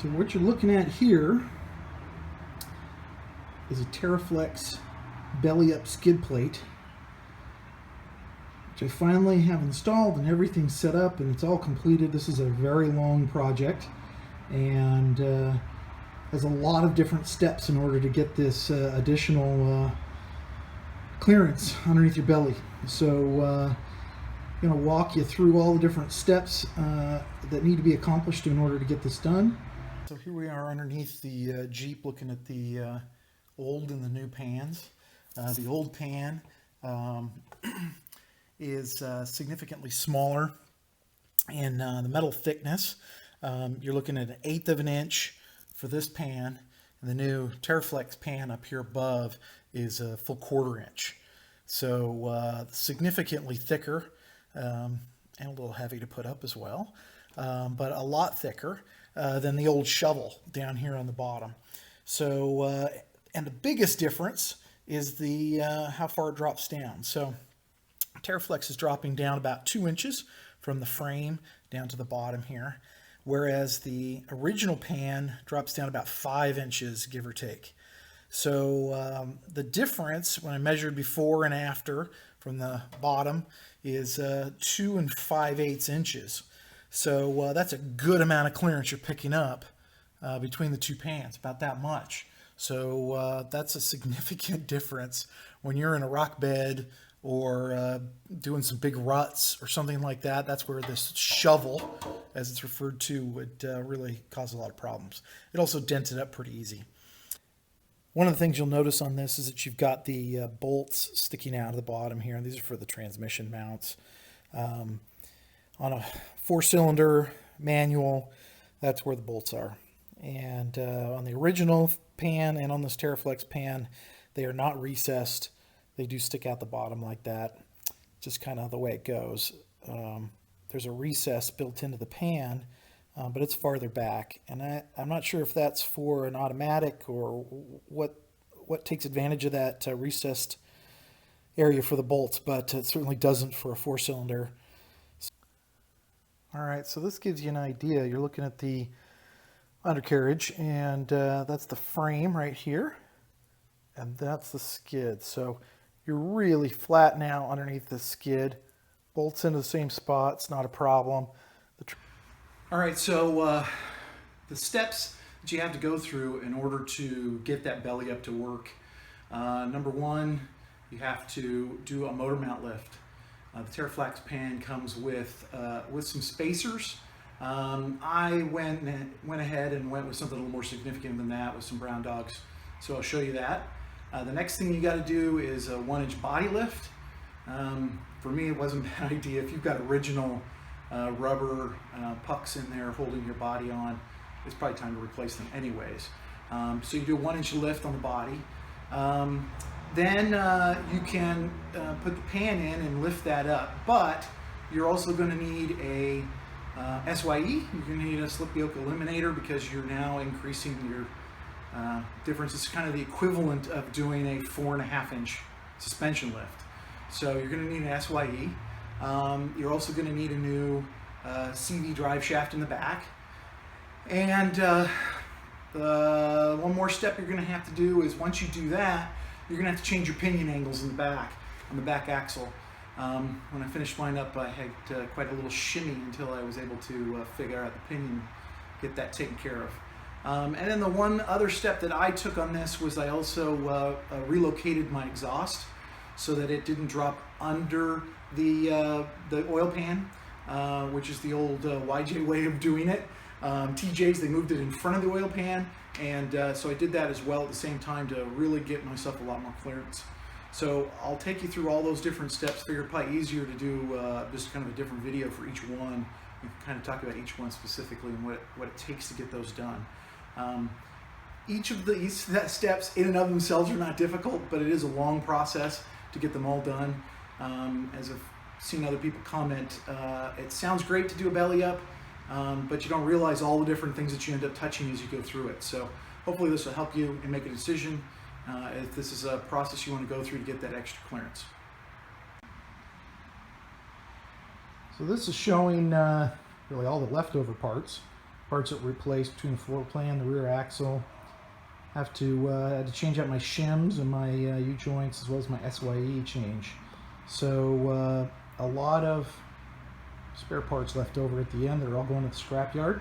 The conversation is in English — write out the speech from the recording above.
So what you're looking at here is a Teraflex belly up skid plate, which I finally have installed and everything's set up and it's all completed. This is a very long project and has a lot of different steps in order to get this additional clearance underneath your belly. So I'm going to walk you through all the different steps that need to be accomplished in order to get this done. So here we are underneath the Jeep looking at the old and the new pans. The old pan is significantly smaller in the metal thickness. You're looking at 1/8 of an inch for this pan, and the new Teraflex pan up here above is a full 1/4 inch. So significantly thicker and a little heavy to put up as well, but a lot thicker than the old shovel down here on the bottom. So and the biggest difference is the how far it drops down. So Teraflex is dropping down about 2 inches from the frame down to the bottom here, whereas the original pan drops down about 5 inches, give or take. So the difference when I measured before and after from the bottom is 2 5/8 inches. So that's a good amount of clearance you're picking up between the two pans, about that much. So that's a significant difference when you're in a rock bed or doing some big ruts or something like that. That's where this shovel, as it's referred to, would really cause a lot of problems. It also dents it up pretty easy. One of the things you'll notice on this is that you've got the bolts sticking out of the bottom here. These are for the transmission mounts. On a 4-cylinder manual, that's where the bolts are. And on the original pan and on this Teraflex pan, they are not recessed. They do stick out the bottom like that. Just kind of the way it goes. There's a recess built into the pan, but it's farther back. And I'm not sure if that's for an automatic or what takes advantage of that recessed area for the bolts, but it certainly doesn't for a 4-cylinder. All right, so this gives you an idea. You're looking at the undercarriage, and that's the frame right here, and that's the skid. So you're really flat now underneath the skid. Bolts into the same spot, it's not a problem. All right, so the steps that you have to go through in order to get that belly up to work. Number one, you have to do a motor mount lift. The Teraflex pan comes with some spacers. I went ahead and went with something a little more significant than that with some brown dogs. So I'll show you that. The next thing you got to do is a 1-inch body lift. For me, it wasn't a bad idea. If you've got original rubber pucks in there holding your body on, it's probably time to replace them anyways. So you do a 1-inch lift on the body. Then you can put the pan in and lift that up, but you're also going to need a SYE. You're going to need a slip yoke eliminator because you're now increasing your difference. It's kind of the equivalent of doing a 4.5-inch suspension lift. So you're going to need an SYE. You're also going to need a new CV drive shaft in the back. And one more step you're going to have to do is once you do that, you're going to have to change your pinion angles in the back, on the back axle. When I finished mine up, I had quite a little shimmy until I was able to figure out the pinion, get that taken care of. And then the one other step that I took on this was I also relocated my exhaust so that it didn't drop under the oil pan, which is the old YJ way of doing it. TJ's, they moved it in front of the oil pan, and so I did that as well at the same time to really get myself a lot more clearance. So I'll take you through all those different steps. Figure probably easier to do just kind of a different video for each one. We can kind of talk about each one specifically and what it takes to get those done. Each of these steps in and of themselves are not difficult, but it is a long process to get them all done. As I've seen other people comment, it sounds great to do a belly up, but you don't realize all the different things that you end up touching as you go through it. So hopefully this will help you and make a decision if this is a process you want to go through to get that extra clearance. So this is showing really all the leftover parts parts that were replaced between the floor plan, the rear axle. Had to change out my shims and my U-joints as well as my SYE change. So a lot of spare parts left over at the end. They're all going to the scrapyard.